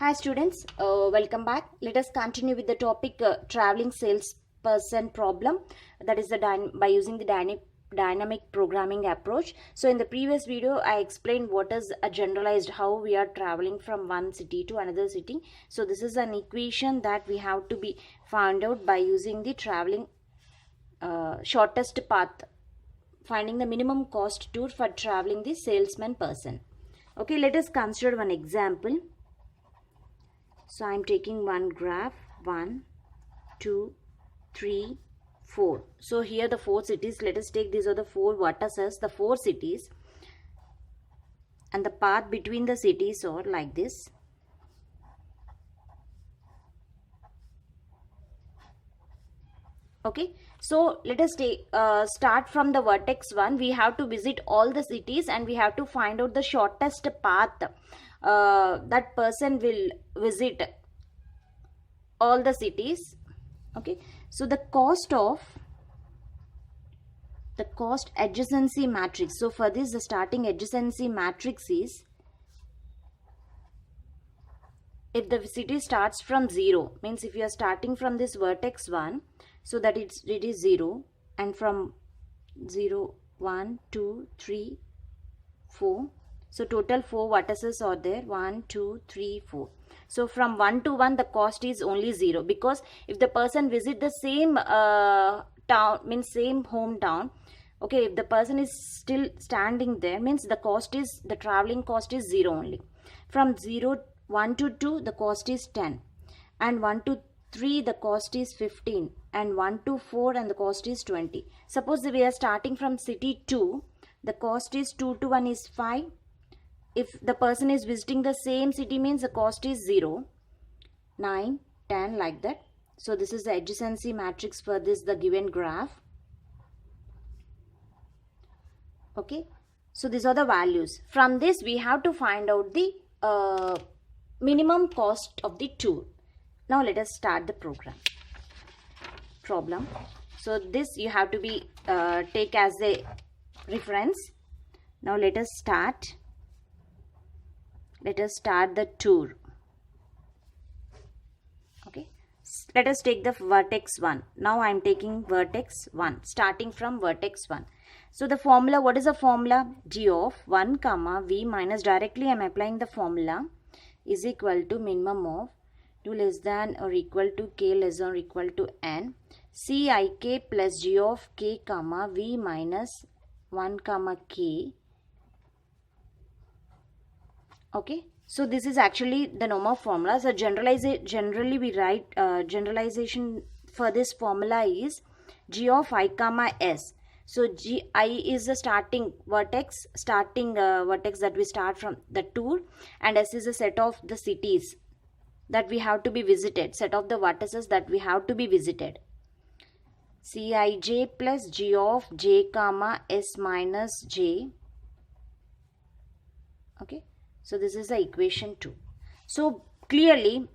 Hi students, welcome back. Let us continue with the topic traveling salesperson problem, that is by using the dynamic programming approach. So in the previous video I explained what is a generalized, how we are traveling from one city to another city. So this is an equation that we have to be found out by using the traveling shortest path, finding the minimum cost tour for traveling the salesman person. Okay, let us consider one example. So I am taking one graph, 1, 2, 3, 4. So here the 4 cities, let us take these are the 4 vertices, the 4 cities. And the path between the cities are like this. Okay, so let us take start from the vertex 1. We have to visit all the cities and we have to find out the shortest path that person will visit all the cities. Okay, so the cost adjacency matrix. So for this, the starting adjacency matrix is, if the city starts from 0, means if you are starting from this vertex 1, so that it is 0, and from 0, 1, 2, 3, 4. So total 4 vertices are there, 1, 2, 3, 4. So from 1 to 1 the cost is only 0, because if the person visit the same town, means same hometown, okay, if the person is still standing there, means the traveling cost is 0 only. From 1 to 2 the cost is 10, and 1 to 3 the cost is 15, and 1 to 4 and the cost is 20. Suppose we are starting from city 2, the cost is 2 to 1 is 5. If the person is visiting the same city, means the cost is 0, 9, 10, like that. So this is the adjacency matrix for this, the given graph. Okay, so these are the values. From this we have to find out the minimum cost of the tour. Now let us start the problem. So this you have to be take as a reference. Now let us start the tour. Okay, let us take the vertex 1. Now I am taking vertex 1, starting from vertex 1. So the formula, what is the formula? G of 1 comma v minus, directly I am applying the formula, is equal to minimum of 2 less than or equal to k less than or equal to n, Cik plus g of k comma v minus 1 comma k. Okay, so this is actually the normal formula. So generally we write generalization for this formula is g of I comma s. So I is the starting vertex that we start from the tour, and s is a set of the cities that we have to be visited, set of the vertices that we have to be visited. Cij plus g of j comma s minus j. Okay, so this is the equation 2. So clearly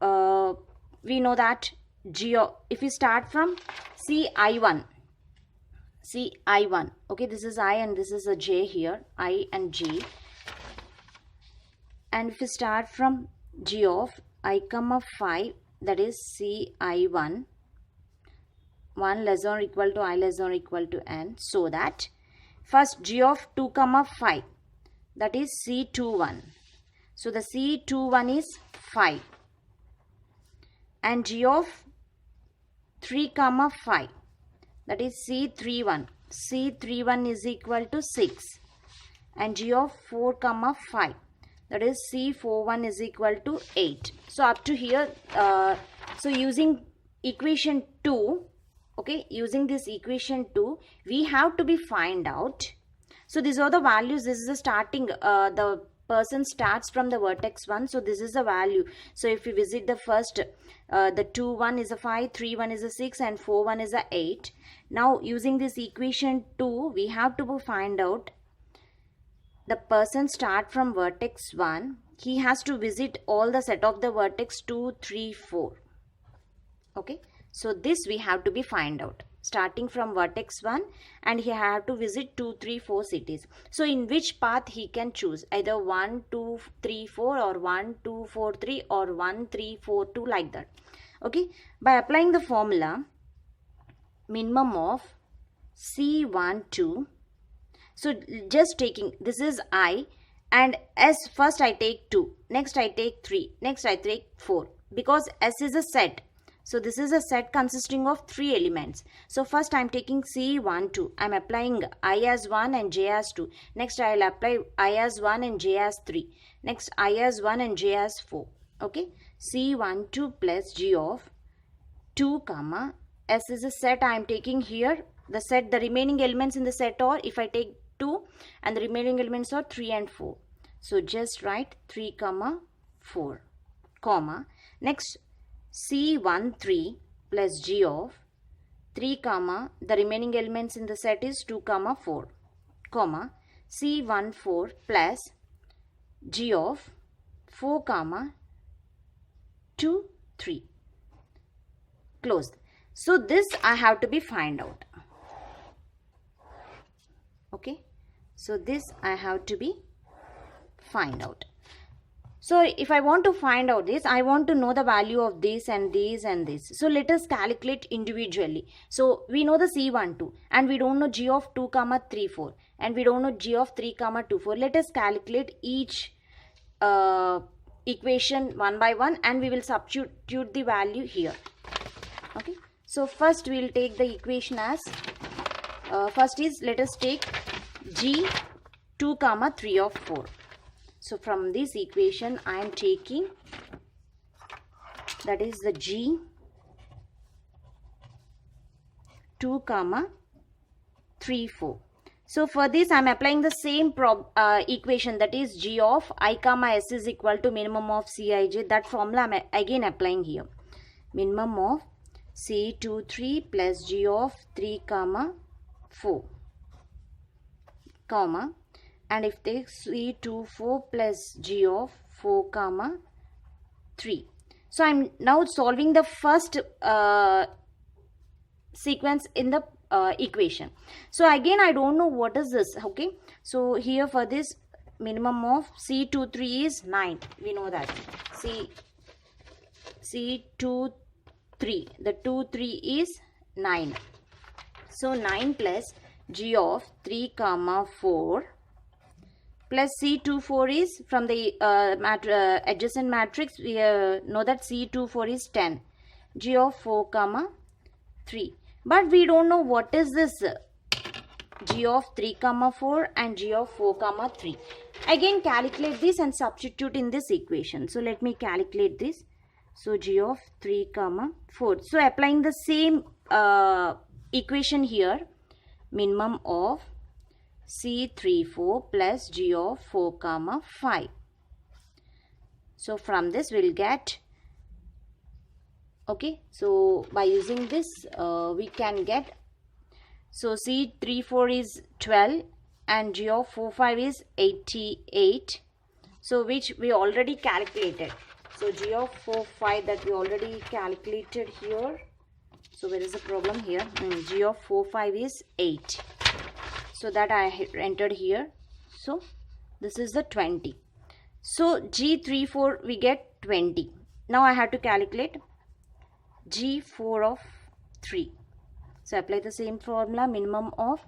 we know that if we start from ci1, okay, this is I and this is a j here, I and j, and if we start from g of I comma 5, that is ci1, 1 less than or equal to I less than or equal to n, so that first g of 2 comma 5, that is C21. So the C21 is 5. And G of 3 comma 5, that is C31. C31 is equal to 6. And G of 4 comma 5, that is C41 is equal to 8. So up to here, so using equation 2, okay, using this equation 2, we have to be find out. So these are the values. This is the starting, the person starts from the vertex 1. So this is the value. So if we visit the first, the 2, 1 is a 5, 3, 1 is a 6, and 4, 1 is a 8. Now using this equation 2, we have to find out the person start from vertex 1. He has to visit all the set of the vertex 2, 3, 4. Okay. So this we have to be find out. starting from vertex 1, and he have to visit 2, 3, 4 cities. So in which path he can choose, either 1, 2, 3, 4 or 1, 2, 4, 3 or 1, 3, 4, 2, like that. Okay, by applying the formula minimum of C12, so just taking, this is I, and S first I take 2, next I take 3, next I take 4, because S is a set. So this is a set consisting of 3 elements. So first I am taking C12. I am applying I as 1 and J as 2. Next I will apply I as 1 and J as 3. Next I as 1 and J as 4. Okay. C12 plus G of 2 comma S is a set I am taking here. The set, the remaining elements in the set are, if I take 2 and the remaining elements are 3 and 4. So just write 3 comma 4 comma. Next C13 plus G of 3 comma, the remaining elements in the set is 2 comma 4 comma C14 plus G of 4 comma 2, 3. Closed. So this I have to be find out. Okay. So this I have to be find out. So if I want to find out this, I want to know the value of this and this and this. So let us calculate individually. So we know the C12 and we don't know G of 2 comma 3 4 and we don't know G of 3 comma 2 4. Let us calculate each equation one by one and we will substitute the value here. Okay. So first we will take the equation as first is, let us take G 2 comma 3 of 4. So from this equation I am taking, that is the G 2 comma 3 4. So for this I am applying the same equation, that is G of I comma S is equal to minimum of Cij. That formula I am again applying here. Minimum of C23 plus G of 3 comma 4 comma, and if take C24 plus G of 4 comma 3. So I am now solving the first sequence in the equation. So again I don't know what is this. Okay, so here for this minimum of C23 is 9. We know that C23, the 2 3 is 9. So 9 plus G of 3 comma 4 plus C24 is, from the adjacent matrix we know that C24 is 10. G of 4 comma 3. But we don't know what is this G of 3 comma 4 and G of 4 comma 3. Again calculate this and substitute in this equation. So let me calculate this. So G of 3 comma 4. So applying the same equation here, minimum of C34 plus G of 4 comma 5. So from this we will get, okay, so by using this we can get, so C34 is 12 and G of 45 is 88, so which we already calculated. So G of 45 that we already calculated here. So where is the problem here? G of 45 is 8. So that I entered here. So this is the 20. So G34 we get 20. Now I have to calculate G4 of 3. So apply the same formula, minimum of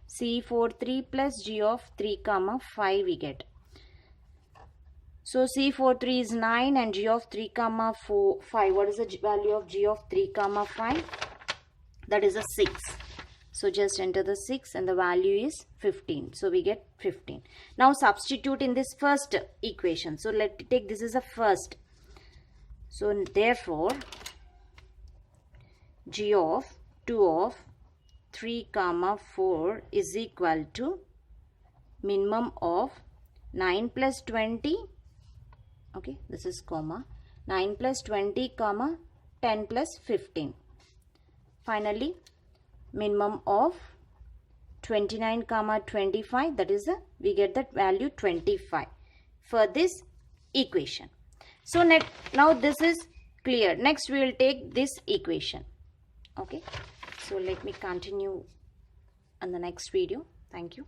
C43 plus G of 3 comma 5 we get. So C43 is 9 and G of 3 comma 5. What is the value of G of 3 comma 5? That is a 6. So just enter the 6 and the value is 15. So we get 15. Now substitute in this first equation. So let's take, this is a first. So therefore G of 2 of 3 comma 4 is equal to minimum of 9 plus 20. Okay, this is comma 9 plus 20 comma 10 plus 15. Finally minimum of 29 comma 25, that is we get that value 25 for this equation. So now this is clear. Next we will take this equation. Okay, so let me continue in the next video. Thank you.